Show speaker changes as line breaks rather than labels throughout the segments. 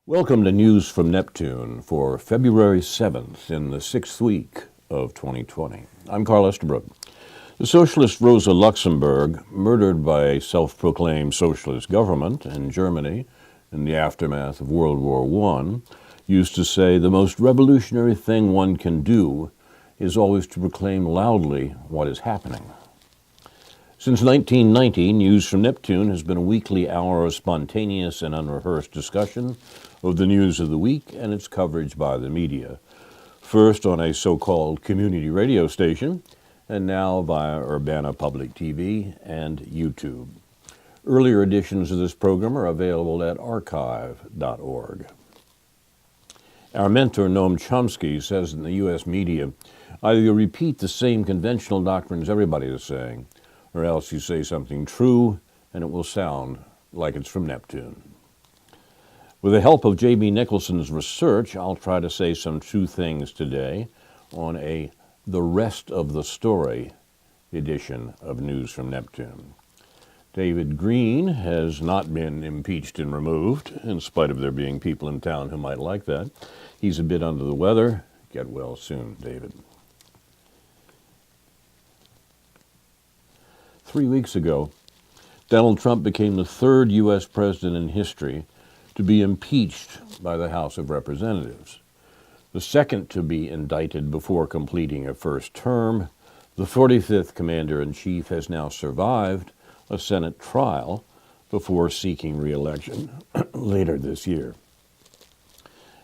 Welcome to News from Neptune for February 7th in the 6th week of 2020. I'm Carl Estabrook. The socialist Rosa Luxemburg, murdered by a self-proclaimed socialist government in Germany in the aftermath of World War I, used to say the most revolutionary thing one can do is always to proclaim loudly what is happening. Since 1990, News from Neptune has been a weekly hour of spontaneous and unrehearsed discussion of the news of the week and its coverage by the media, first on a so-called community radio station, and now via Urbana Public TV and YouTube. Earlier editions of this program are available at archive.org. Our mentor, Noam Chomsky, says in the U.S. media, either you repeat the same conventional doctrines everybody is saying, or else you say something true and it will sound like it's from Neptune. With the help of J.B. Nicholson's research, I'll try to say some true things today on a The Rest of the Story edition of News from Neptune. David Green has not been impeached and removed, in spite of there being people in town who might like that. He's a bit under the weather. Get well soon, David. 3 weeks ago, Donald Trump became the third U.S. president in history to be impeached by the House of Representatives. The second to be indicted before completing a first term, the 45th Commander-in-Chief has now survived a Senate trial before seeking re-election later this year.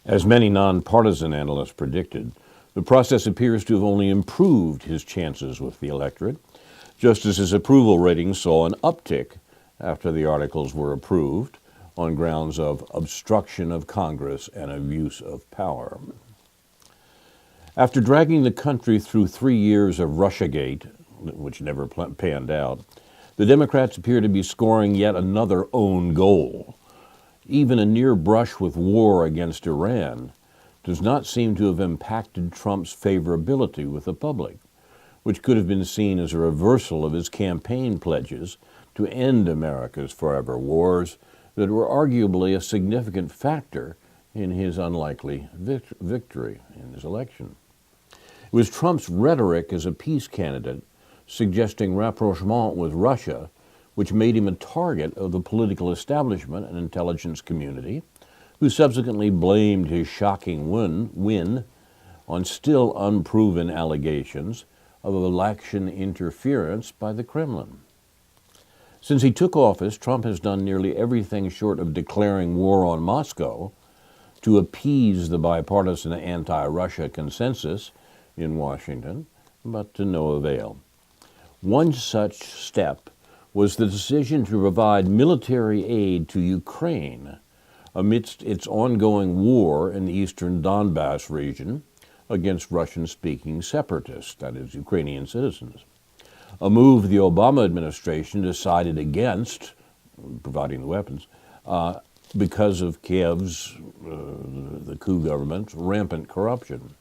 As many nonpartisan analysts predicted, the process appears to have only improved his chances with the electorate, just as his approval ratings saw an uptick after the articles were approved on grounds of obstruction of Congress and abuse of power. After dragging the country through 3 years of Russiagate, which never panned out, the Democrats appear to be scoring yet another own goal. Even a near brush with war against Iran does not seem to have impacted Trump's favorability with the public, which could have been seen as a reversal of his campaign pledges to end America's forever wars that were arguably a significant factor in his unlikely victory in his election. It was Trump's rhetoric as a peace candidate suggesting rapprochement with Russia, which made him a target of the political establishment and intelligence community, who subsequently blamed his shocking win on still unproven allegations of election interference by the Kremlin. Since he took office, Trump has done nearly everything short of declaring war on Moscow to appease the bipartisan anti-Russia consensus in Washington, but to no avail. One such step was the decision to provide military aid to Ukraine amidst its ongoing war in the eastern Donbass region against Russian-speaking separatists, that is, Ukrainian citizens. A move the Obama administration decided against, providing the weapons, because of Kiev's, the coup government's, rampant corruption.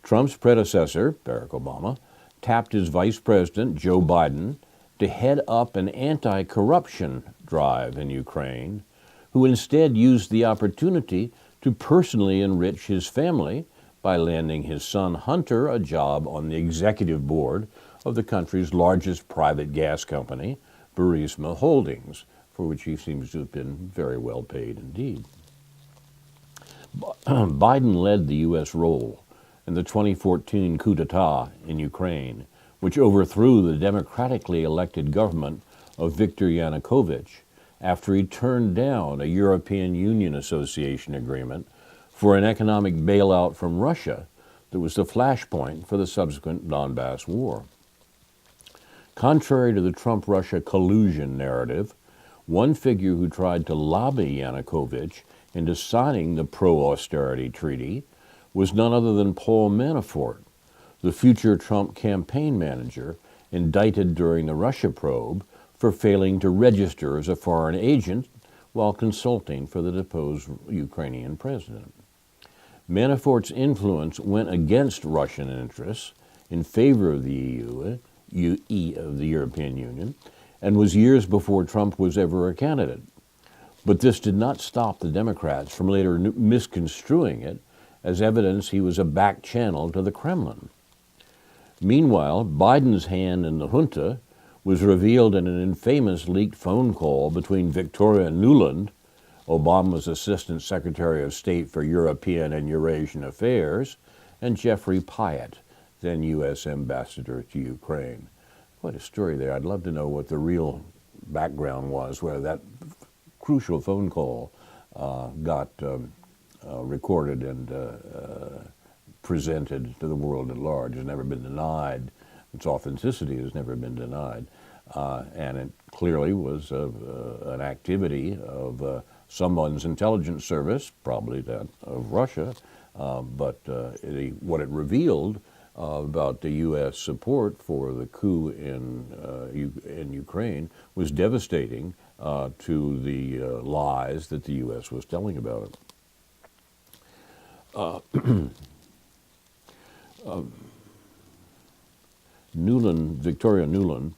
Trump's predecessor, Barack Obama, tapped his vice president, Joe Biden, to head up an anti-corruption drive in Ukraine, who instead used the opportunity to personally enrich his family by landing his son Hunter a job on the executive board of the country's largest private gas company, Burisma Holdings, for which he seems to have been very well paid indeed. Biden led the U.S. role in the 2014 coup d'etat in Ukraine, which overthrew the democratically elected government of Viktor Yanukovych after he turned down a European Union Association agreement for an economic bailout from Russia that was the flashpoint for the subsequent Donbass war. Contrary to the Trump-Russia collusion narrative, one figure who tried to lobby Yanukovych into signing the pro-austerity treaty was none other than Paul Manafort, the future Trump campaign manager indicted during the Russia probe for failing to register as a foreign agent while consulting for the deposed Ukrainian president. Manafort's influence went against Russian interests in favor of the EU, of the European Union, and was years before Trump was ever a candidate. But this did not stop the Democrats from later misconstruing it as evidence he was a back channel to the Kremlin. Meanwhile, Biden's hand in the junta was revealed in an infamous leaked phone call between Victoria Nuland, Obama's Assistant Secretary of State for European and Eurasian Affairs, and Jeffrey Pyatt, then U.S. Ambassador to Ukraine. Quite a story there. I'd love to know what the real background was, where that crucial phone call got recorded and presented to the world at large. Has never been denied. Its authenticity has never been denied. And it clearly was an activity of someone's intelligence service, probably that of Russia, but what it revealed about the U.S. support for the coup in Ukraine was devastating to the lies that the U.S. was telling about it. Victoria Nuland,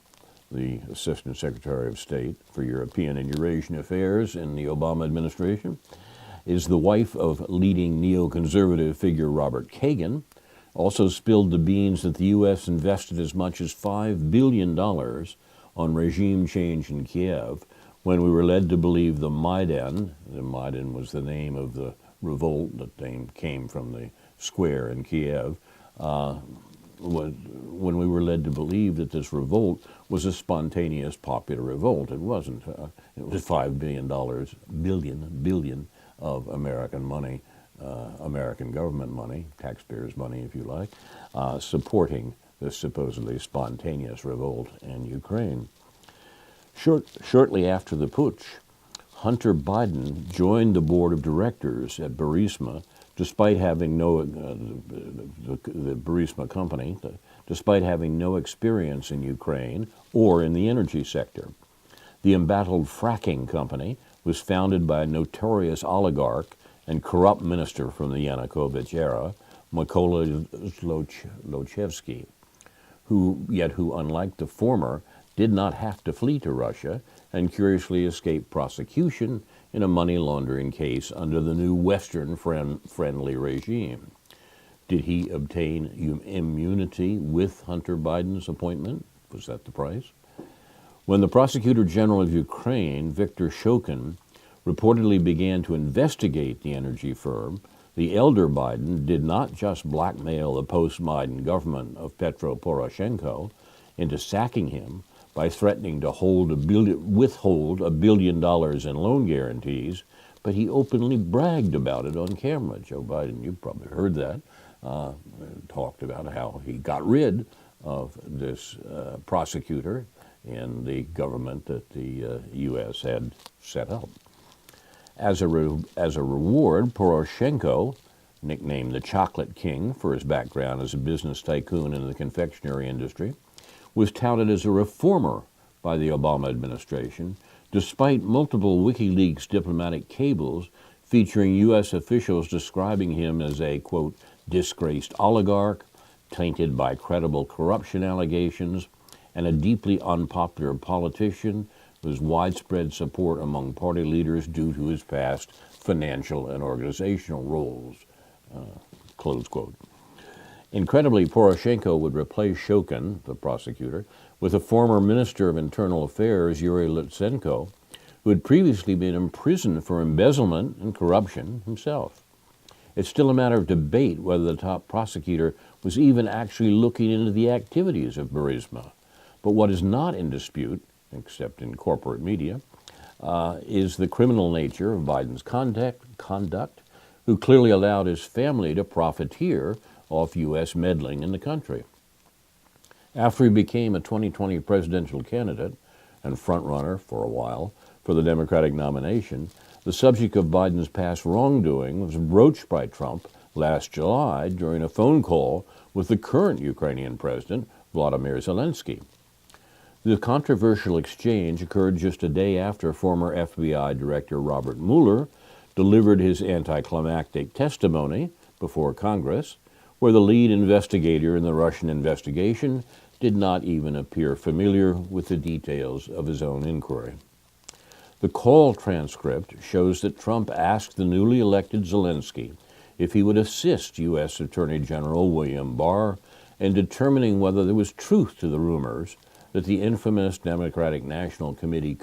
the Assistant Secretary of State for European and Eurasian Affairs in the Obama administration, is the wife of leading neoconservative figure Robert Kagan, also spilled the beans that the U.S. invested as much as $5 billion on regime change in Kiev when we were led to believe the Maidan was the name of the revolt that came from the square in Kiev, when we were led to believe that this revolt was a spontaneous popular revolt. It wasn't. It was $5 billion of American money, American government money, taxpayers' money, if you like, supporting this supposedly spontaneous revolt in Ukraine. Shortly after the putsch, Hunter Biden joined the board of directors at Burisma, despite having the Burisma company, despite having no experience in Ukraine or in the energy sector. The embattled fracking company was founded by a notorious oligarch and corrupt minister from the Yanukovych era, Mykola Zlochevsky, who, unlike the former, did not have to flee to Russia and curiously escaped prosecution in a money laundering case under the new Western-friendly regime. Did he obtain immunity with Hunter Biden's appointment? Was that the price? When the Prosecutor General of Ukraine, Viktor Shokin, reportedly began to investigate the energy firm, the elder Biden did not just blackmail the post-Biden government of Petro Poroshenko into sacking him by threatening to withhold $1 billion in loan guarantees, but he openly bragged about it on camera. Joe Biden, you've probably heard that, talked about how he got rid of this prosecutor in the government that the U.S. had set up. As a reward, Poroshenko, nicknamed the Chocolate King for his background as a business tycoon in the confectionery industry, was touted as a reformer by the Obama administration, despite multiple WikiLeaks diplomatic cables featuring U.S. officials describing him as a, quote, disgraced oligarch, tainted by credible corruption allegations, and a deeply unpopular politician with widespread support among party leaders due to his past financial and organizational roles, close quote. Incredibly, Poroshenko would replace Shokin, the prosecutor, with a former Minister of Internal Affairs, Yuri Lutsenko, who had previously been imprisoned for embezzlement and corruption himself. It's still a matter of debate whether the top prosecutor was even actually looking into the activities of Burisma. But what is not in dispute, except in corporate media, is the criminal nature of Biden's conduct, who clearly allowed his family to profiteer off U.S. meddling in the country. After he became a 2020 presidential candidate and frontrunner for a while for the Democratic nomination, the subject of Biden's past wrongdoing was broached by Trump last July during a phone call with the current Ukrainian president, Volodymyr Zelensky. The controversial exchange occurred just a day after former FBI Director Robert Mueller delivered his anticlimactic testimony before Congress, where the lead investigator in the Russian investigation did not even appear familiar with the details of his own inquiry. The call transcript shows that Trump asked the newly elected Zelensky if he would assist U.S. Attorney General William Barr in determining whether there was truth to the rumors that the infamous Democratic National Committee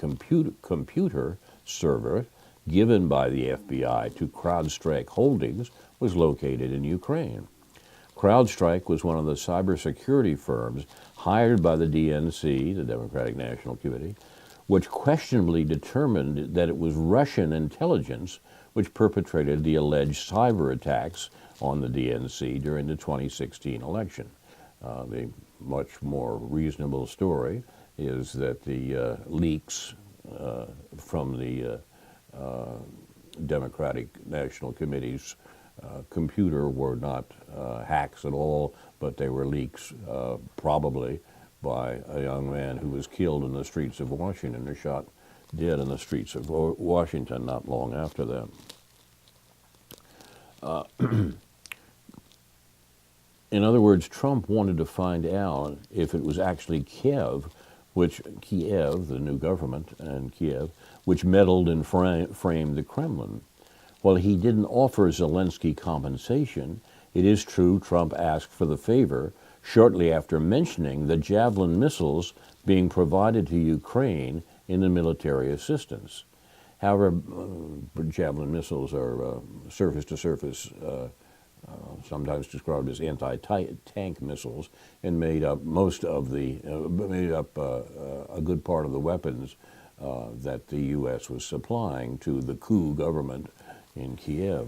computer server given by the FBI to CrowdStrike Holdings was located in Ukraine. CrowdStrike was one of the cybersecurity firms hired by the DNC, the Democratic National Committee, which questionably determined that it was Russian intelligence which perpetrated the alleged cyber attacks on the DNC during the 2016 election. The much more reasonable story is that the leaks from the Democratic National Committee's computer were not hacks at all, but they were leaks probably by a young man who was killed in the streets of Washington, or shot dead in the streets of Washington not long after that. In other words, Trump wanted to find out if it was actually Kiev, the new government in Kiev, which meddled and framed the Kremlin. While he didn't offer Zelensky compensation, it is true Trump asked for the favor shortly after mentioning the Javelin missiles being provided to Ukraine in the military assistance. However, Javelin missiles are surface-to-surface, sometimes described as anti-tank missiles, and made up a good part of the weapons that the U.S. was supplying to the coup government in Kiev.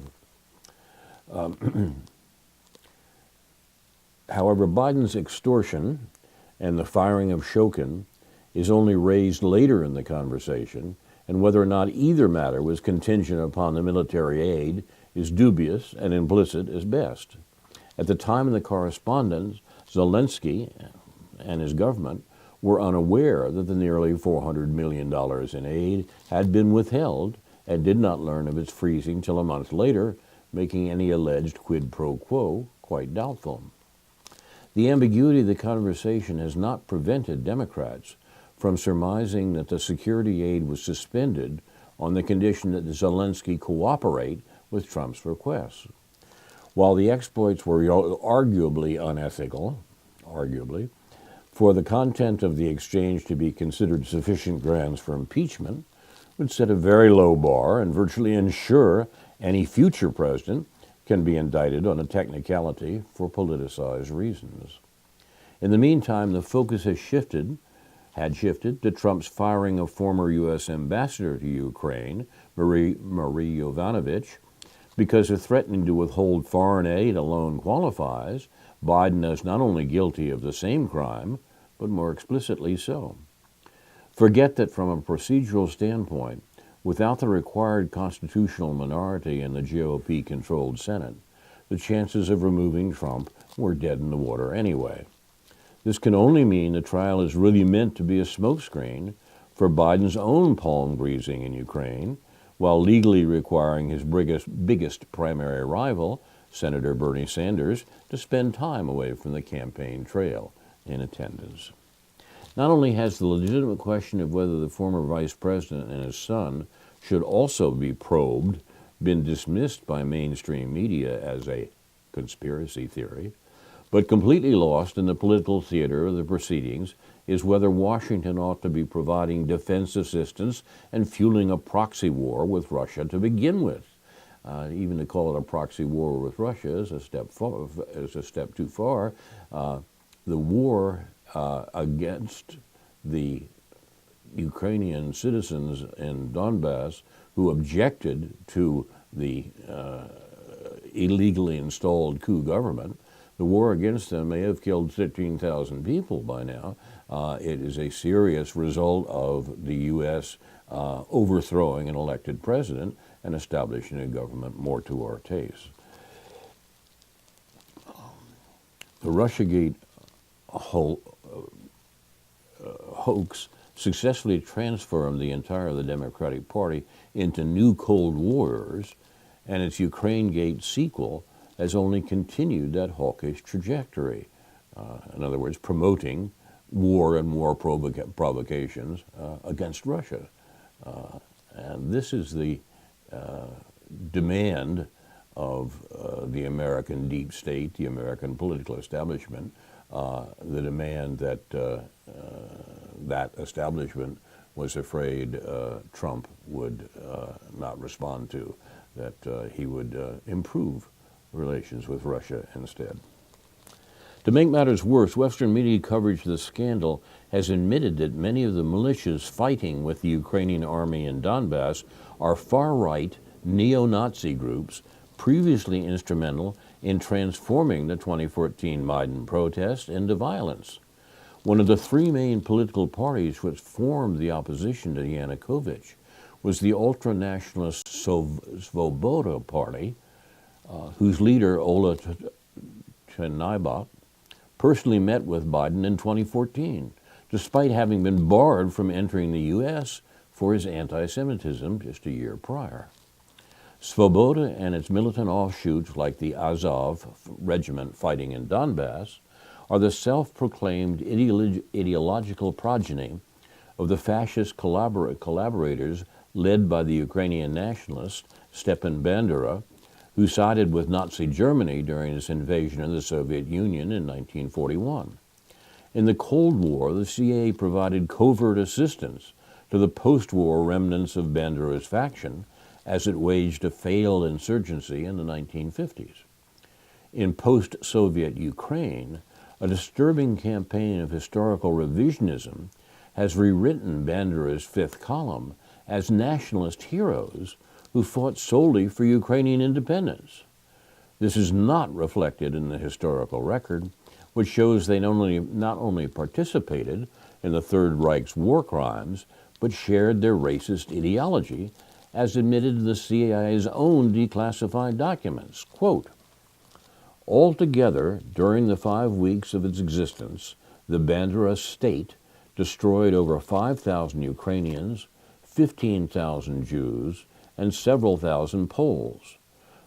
However, Biden's extortion and the firing of Shokin is only raised later in the conversation, and whether or not either matter was contingent upon the military aid is dubious and implicit as best. At the time of the correspondence, Zelensky and his government were unaware that the nearly $400 million in aid had been withheld and did not learn of its freezing till a month later, making any alleged quid pro quo quite doubtful. The ambiguity of the conversation has not prevented Democrats from surmising that the security aid was suspended on the condition that Zelensky cooperate with Trump's requests. While the exploits were arguably unethical, for the content of the exchange to be considered sufficient grounds for impeachment would set a very low bar and virtually ensure any future president can be indicted on a technicality for politicized reasons. In the meantime, the focus had shifted to Trump's firing of former U.S. Ambassador to Ukraine, Marie Yovanovitch. Because of threatening to withhold foreign aid alone qualifies, Biden is not only guilty of the same crime, but more explicitly so. Forget that from a procedural standpoint, without the required constitutional minority in the GOP-controlled Senate, the chances of removing Trump were dead in the water anyway. This can only mean the trial is really meant to be a smokescreen for Biden's own palm-greasing in Ukraine, while legally requiring his biggest primary rival, Senator Bernie Sanders, to spend time away from the campaign trail in attendance. Not only has the legitimate question of whether the former vice president and his son should also be probed been dismissed by mainstream media as a conspiracy theory, but completely lost in the political theater of the proceedings is whether Washington ought to be providing defense assistance and fueling a proxy war with Russia to begin with. Even to call it a proxy war with Russia is a step too far. The war against the Ukrainian citizens in Donbass who objected to the illegally installed coup government, the war against them may have killed 13,000 people by now. It is a serious result of the U.S. Overthrowing an elected president and establishing a government more to our taste. The Russiagate hoax successfully transformed the entire of the Democratic Party into new Cold Wars, and its Ukraine-gate sequel has only continued that hawkish trajectory. In other words, promoting war and war provocations against Russia. And this is the demand of the American deep state, the American political establishment, the demand that that establishment was afraid Trump would not respond to, that he would improve relations with Russia instead. To make matters worse, Western media coverage of the scandal has admitted that many of the militias fighting with the Ukrainian army in Donbass are far-right neo-Nazi groups previously instrumental in transforming the 2014 Maidan protest into violence. One of the three main political parties which formed the opposition to Yanukovych was the ultra-nationalist Svoboda Party, whose leader, Ola Tchernybok, personally met with Biden in 2014, despite having been barred from entering the U.S. for his anti-Semitism just a year prior. Svoboda and its militant offshoots, like the Azov regiment fighting in Donbass, are the self-proclaimed ideological progeny of the fascist collaborators led by the Ukrainian nationalist Stepan Bandera, who sided with Nazi Germany during its invasion of the Soviet Union in 1941. In the Cold War, the CIA provided covert assistance to the post-war remnants of Bandera's faction as it waged a failed insurgency in the 1950s. In post-Soviet Ukraine, a disturbing campaign of historical revisionism has rewritten Bandera's fifth column as nationalist heroes who fought solely for Ukrainian independence. This is not reflected in the historical record, which shows they not only participated in the Third Reich's war crimes, but shared their racist ideology, as admitted in the CIA's own declassified documents. Quote, "Altogether, during the 5 weeks of its existence, the Bandera state destroyed over 5,000 Ukrainians, 15,000 Jews, and several thousand Poles.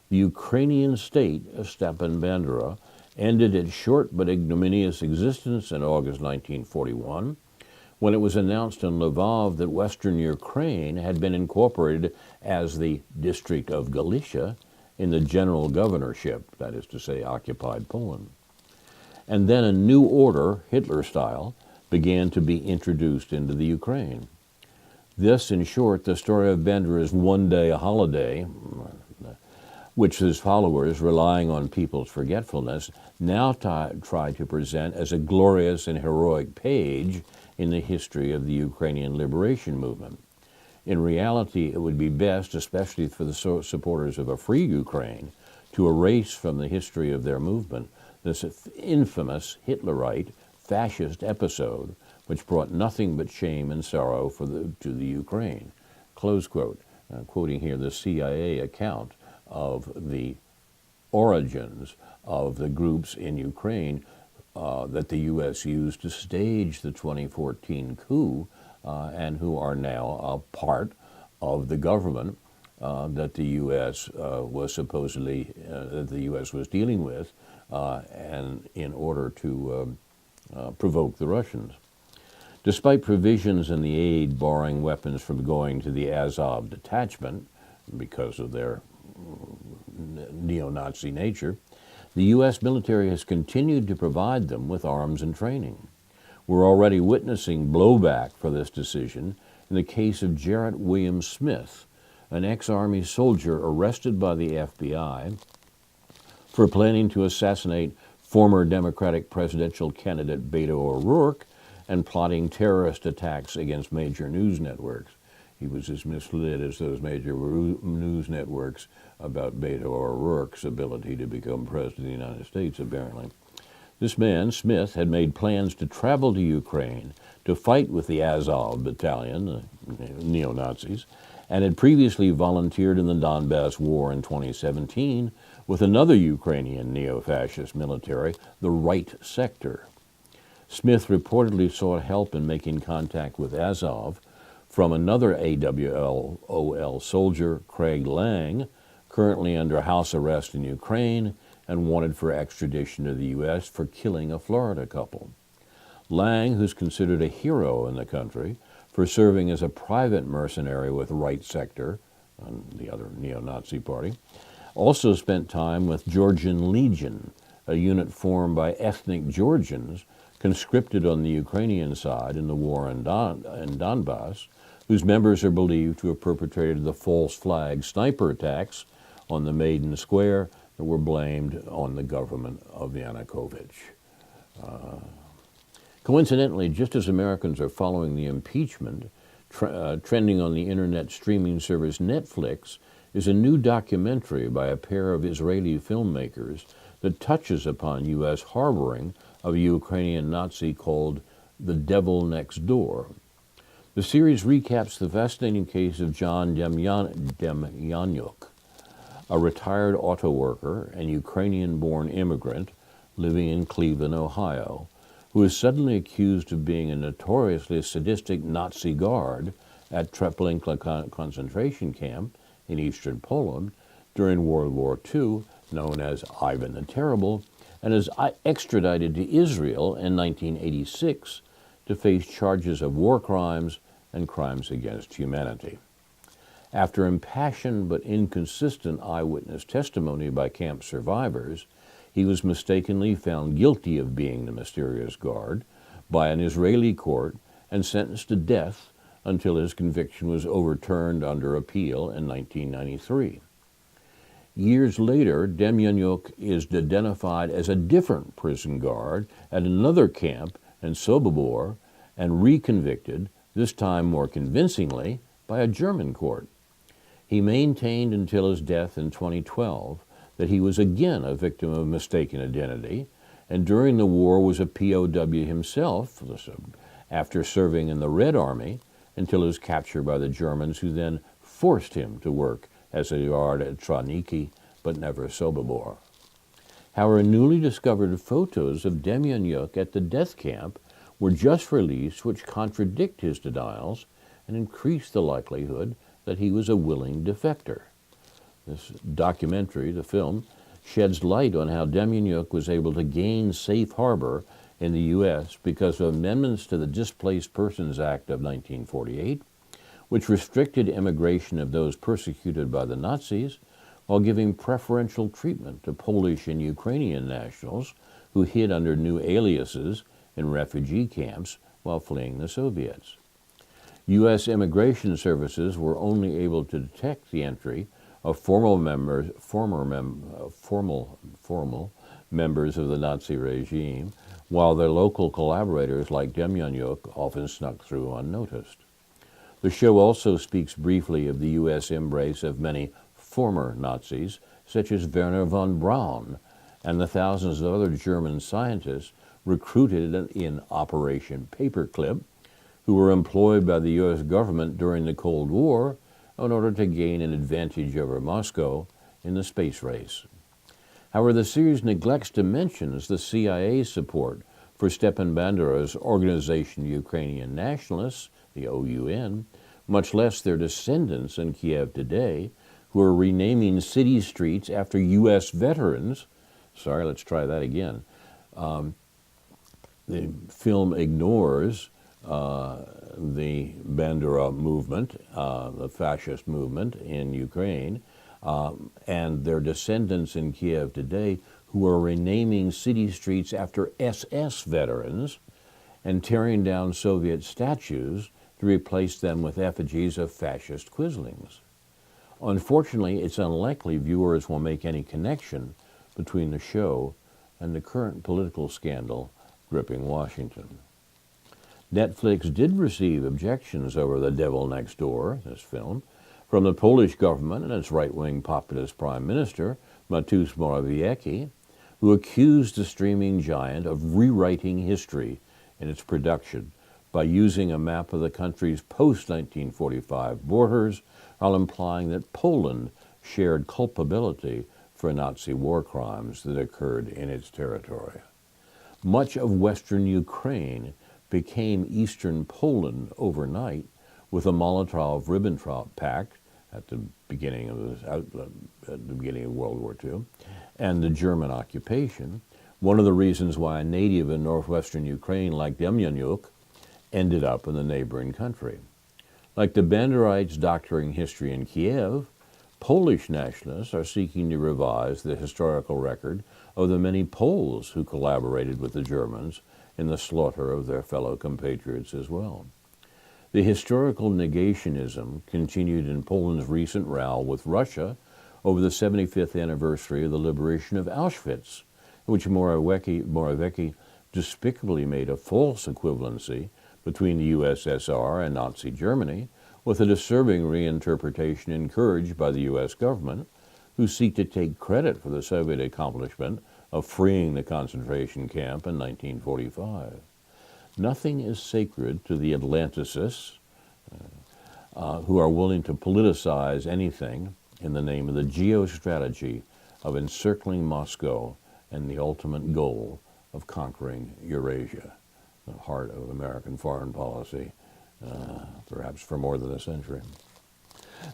The Ukrainian state of Stepan Bandera ended its short but ignominious existence in August 1941, when it was announced in Lvov that Western Ukraine had been incorporated as the District of Galicia in the general governorship, that is to say, occupied Poland. And then a new order, Hitler-style, began to be introduced into the Ukraine. This, in short, the story of Bandera's one-day holiday, which his followers, relying on people's forgetfulness, now try to present as a glorious and heroic page in the history of the Ukrainian liberation movement. In reality, it would be best, especially for the supporters of a free Ukraine, to erase from the history of their movement this infamous Hitlerite fascist episode which brought nothing but shame and sorrow to the Ukraine." Close quote. Quoting here the CIA account of the origins of the groups in Ukraine that the U.S. used to stage the 2014 coup and who are now a part of the government that the U.S. was supposedly that the U.S. was dealing with, and in order to provoke the Russians. Despite provisions in the aid barring weapons from going to the Azov detachment because of their neo-Nazi nature, the U.S. military has continued to provide them with arms and training. We're already witnessing blowback for this decision in the case of Jarrett William Smith, an ex-Army soldier arrested by the FBI for planning to assassinate former Democratic presidential candidate Beto O'Rourke and plotting terrorist attacks against major news networks. He was as misled as those major news networks about Beto O'Rourke's ability to become president of the United States, apparently. This man, Smith, had made plans to travel to Ukraine to fight with the Azov battalion, the neo-Nazis, and had previously volunteered in the Donbass War in 2017 with another Ukrainian neo-fascist military, the Right Sector. Smith reportedly sought help in making contact with Azov from another AWOL soldier, Craig Lang, currently under house arrest in Ukraine and wanted for extradition to the U.S. for killing a Florida couple. Lang, who's considered a hero in the country for serving as a private mercenary with Right Sector, the other neo-Nazi party, also spent time with Georgian Legion, a unit formed by ethnic Georgians conscripted on the Ukrainian side in the war in Donbass, whose members are believed to have perpetrated the false flag sniper attacks on the Maidan Square that were blamed on the government of Yanukovych. Coincidentally, just as Americans are following the impeachment, trending on the internet streaming service Netflix is a new documentary by a pair of Israeli filmmakers that touches upon U.S. harboring of a Ukrainian Nazi called The Devil Next Door. The series recaps the fascinating case of John Demyanyuk, a retired auto worker and Ukrainian-born immigrant living in Cleveland, Ohio, who is suddenly accused of being a notoriously sadistic Nazi guard at Treblinka concentration camp in eastern Poland during World War II, known as Ivan the Terrible, and is extradited to Israel in 1986 to face charges of war crimes and crimes against humanity. After impassioned but inconsistent eyewitness testimony by camp survivors, he was mistakenly found guilty of being the mysterious guard by an Israeli court and sentenced to death until his conviction was overturned under appeal in 1993. Years later, Demyanyuk is identified as a different prison guard at another camp in Sobibor and reconvicted, this time more convincingly, by a German court. He maintained until his death in 2012 that he was again a victim of mistaken identity, and during the war was a POW himself, after serving in the Red Army until his capture by the Germans, who then forced him to work as a guard at Troniki, but never Sobibor. However, newly discovered photos of Demyanyuk at the death camp were just released, which contradict his denials and increase the likelihood that he was a willing defector. This documentary, the film, sheds light on how Demyanyuk was able to gain safe harbor in the U.S. because of amendments to the Displaced Persons Act of 1948, which restricted immigration of those persecuted by the Nazis while giving preferential treatment to Polish and Ukrainian nationals who hid under new aliases in refugee camps while fleeing the Soviets. U.S. immigration services were only able to detect the entry of formal members of the Nazi regime, while their local collaborators like Demyanyuk often snuck through unnoticed. The show also speaks briefly of the U.S. embrace of many former Nazis, such as Werner von Braun, and the thousands of other German scientists recruited in Operation Paperclip, who were employed by the U.S. government during the Cold War in order to gain an advantage over Moscow in the space race. However, the series neglects to mention the CIA's support for Stepan Bandera's Organization of Ukrainian Nationalists, the OUN, much less their descendants in Kiev today, who are renaming city streets after U.S. veterans. Sorry, let's try that again. The film ignores the Bandera movement, the fascist movement in Ukraine, and their descendants in Kiev today who are renaming city streets after SS veterans and tearing down Soviet statues to replace them with effigies of fascist quislings. Unfortunately, it's unlikely viewers will make any connection between the show and the current political scandal gripping Washington. Netflix did receive objections over The Devil Next Door, this film, from the Polish government and its right-wing populist prime minister, Mateusz Morawiecki, who accused the streaming giant of rewriting history in its production by using a map of the country's post-1945 borders while implying that Poland shared culpability for Nazi war crimes that occurred in its territory. Much of western Ukraine became eastern Poland overnight with the Molotov-Ribbentrop Pact at the beginning of World War II and the German occupation. One of the reasons why a native in northwestern Ukraine like Demyanyuk ended up in the neighboring country. Like the Banderites doctoring history in Kiev, Polish nationalists are seeking to revise the historical record of the many Poles who collaborated with the Germans in the slaughter of their fellow compatriots as well. The historical negationism continued in Poland's recent row with Russia over the 75th anniversary of the liberation of Auschwitz, in which Morawiecki despicably made a false equivalency between the USSR and Nazi Germany, with a disturbing reinterpretation encouraged by the U.S. government, who seek to take credit for the Soviet accomplishment of freeing the concentration camp in 1945. Nothing is sacred to the Atlanticists, who are willing to politicize anything in the name of the geostrategy of encircling Moscow and the ultimate goal of conquering Eurasia, the heart of American foreign policy, perhaps for more than a century.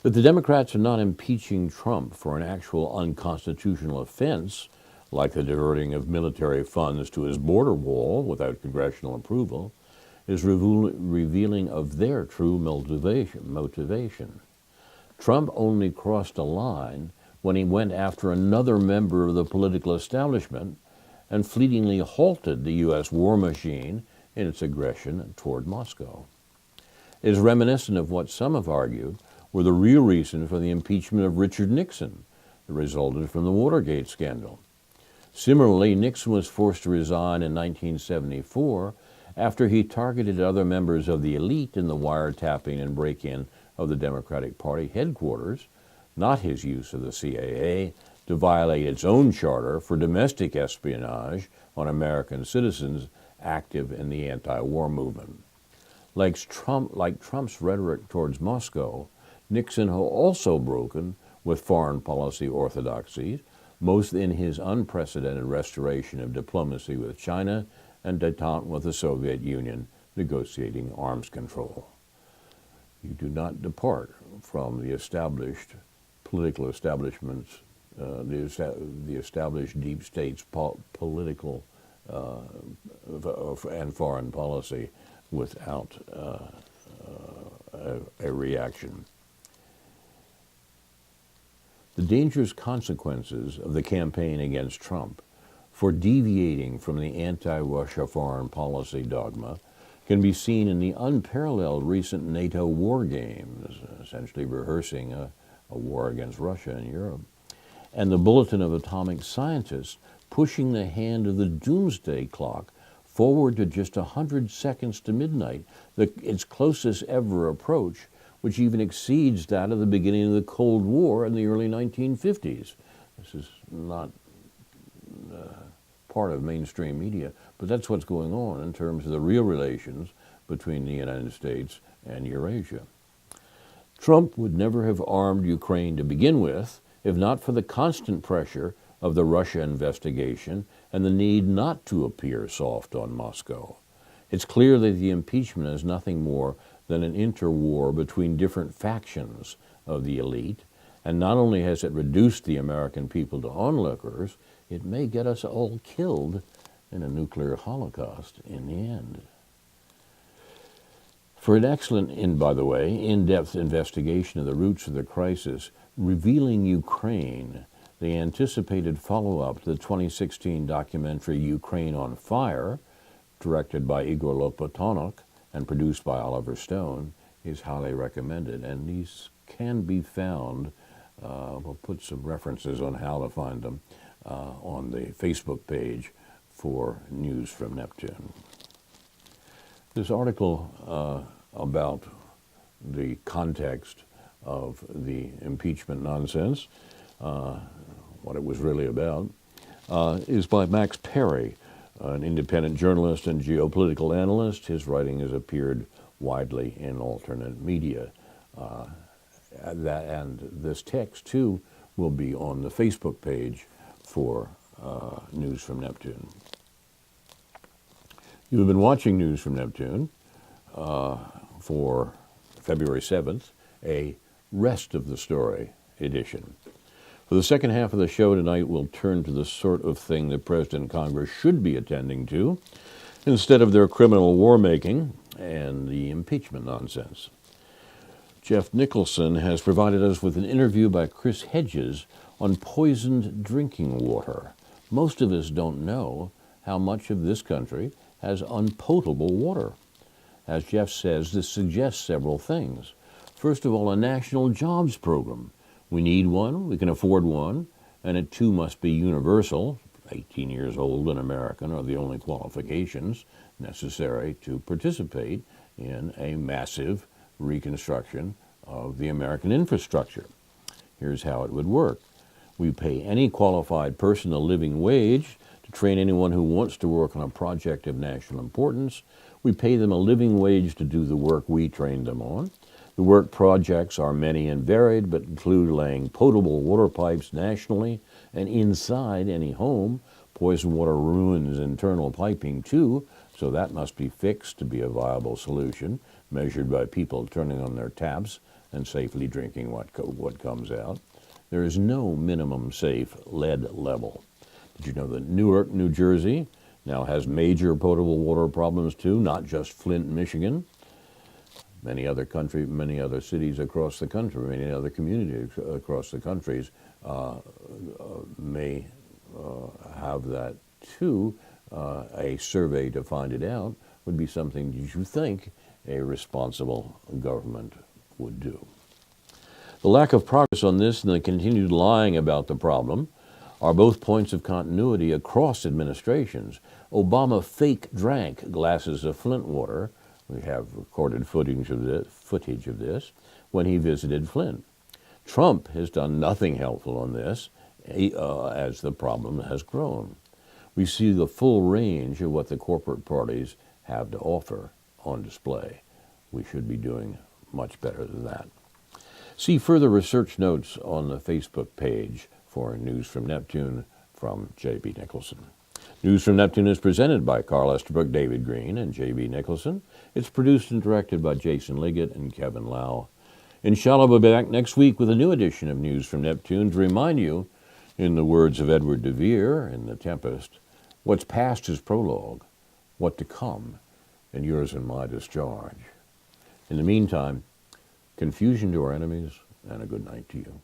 That the Democrats are not impeaching Trump for an actual unconstitutional offense, like the diverting of military funds to his border wall without congressional approval, is revealing of their true motivation. Trump only crossed a line when he went after another member of the political establishment and fleetingly halted the U.S. war machine in its aggression toward Moscow. It is reminiscent of what some have argued were the real reason for the impeachment of Richard Nixon that resulted from the Watergate scandal. Similarly, Nixon was forced to resign in 1974 after he targeted other members of the elite in the wiretapping and break-in of the Democratic Party headquarters, not his use of the CIA to violate its own charter for domestic espionage on American citizens active in the anti-war movement. Like Trump's rhetoric towards Moscow, Nixon has also broken with foreign policy orthodoxies, most in his unprecedented restoration of diplomacy with China and détente with the Soviet Union negotiating arms control. You do not depart from the established political establishments, the established deep states' political and foreign policy without a reaction. The dangerous consequences of the campaign against Trump for deviating from the anti-Russia foreign policy dogma can be seen in the unparalleled recent NATO war games, essentially rehearsing a war against Russia in Europe, and the Bulletin of Atomic Scientists pushing the hand of the doomsday clock forward to just 100 seconds to midnight, its closest ever approach, which even exceeds that of the beginning of the Cold War in the early 1950s. This is not part of mainstream media, but that's what's going on in terms of the real relations between the United States and Eurasia. Trump would never have armed Ukraine to begin with if not for the constant pressure of the Russia investigation and the need not to appear soft on Moscow. It's clear that the impeachment is nothing more than an interwar between different factions of the elite, and not only has it reduced the American people to onlookers, it may get us all killed in a nuclear holocaust in the end. For an excellent, in-depth investigation of the roots of the crisis, revealing Ukraine, the anticipated follow-up to the 2016 documentary Ukraine on Fire, directed by Igor Lopatonok and produced by Oliver Stone, is highly recommended. And these can be found, we'll put some references on how to find them, on the Facebook page for News from Neptune. This article about the context of the impeachment nonsense, what it was really about, is by Max Perry, an independent journalist and geopolitical analyst. His writing has appeared widely in alternate media. And this text, too, will be on the Facebook page for News from Neptune. You have been watching News from Neptune for February 7th, a Rest of the Story edition. For the second half of the show tonight, we'll turn to the sort of thing that President and Congress should be attending to. Instead of their criminal war making, and the impeachment nonsense. Jeff Nicholson has provided us with an interview by Chris Hedges on poisoned drinking water. Most of us don't know how much of this country has unpotable water. As Jeff says, this suggests several things. First of all, a national jobs program. We need one, we can afford one, and it too must be universal. 18 years old and American are the only qualifications necessary to participate in a massive reconstruction of the American infrastructure. Here's how it would work. We pay any qualified person a living wage to train anyone who wants to work on a project of national importance. We pay them a living wage to do the work we trained them on. The work projects are many and varied, but include laying potable water pipes nationally and inside any home. Poison water ruins internal piping too, so that must be fixed to be a viable solution, measured by people turning on their taps and safely drinking what comes out. There is no minimum safe lead level. Did you know that Newark, New Jersey now has major potable water problems too, not just Flint, Michigan? Many other cities across the country, many other communities across the countries may have that too. A survey to find it out would be something you think a responsible government would do. The lack of progress on this and the continued lying about the problem are both points of continuity across administrations. Obama fake drank glasses of Flint water. We have recorded footage of this when he visited Flint. Trump has done nothing helpful on this as the problem has grown. We see the full range of what the corporate parties have to offer on display. We should be doing much better than that. See further research notes on the Facebook page for News from Neptune from J.B. Nicholson. News from Neptune is presented by Carl Estabrook, David Green, and J.B. Nicholson. It's produced and directed by Jason Liggett and Kevin Lau. Inshallah, we'll be back next week with a new edition of News from Neptune to remind you, in the words of Edward de Vere in The Tempest, what's past is prologue, what to come, and yours and my discharge. In the meantime, confusion to our enemies, and a good night to you.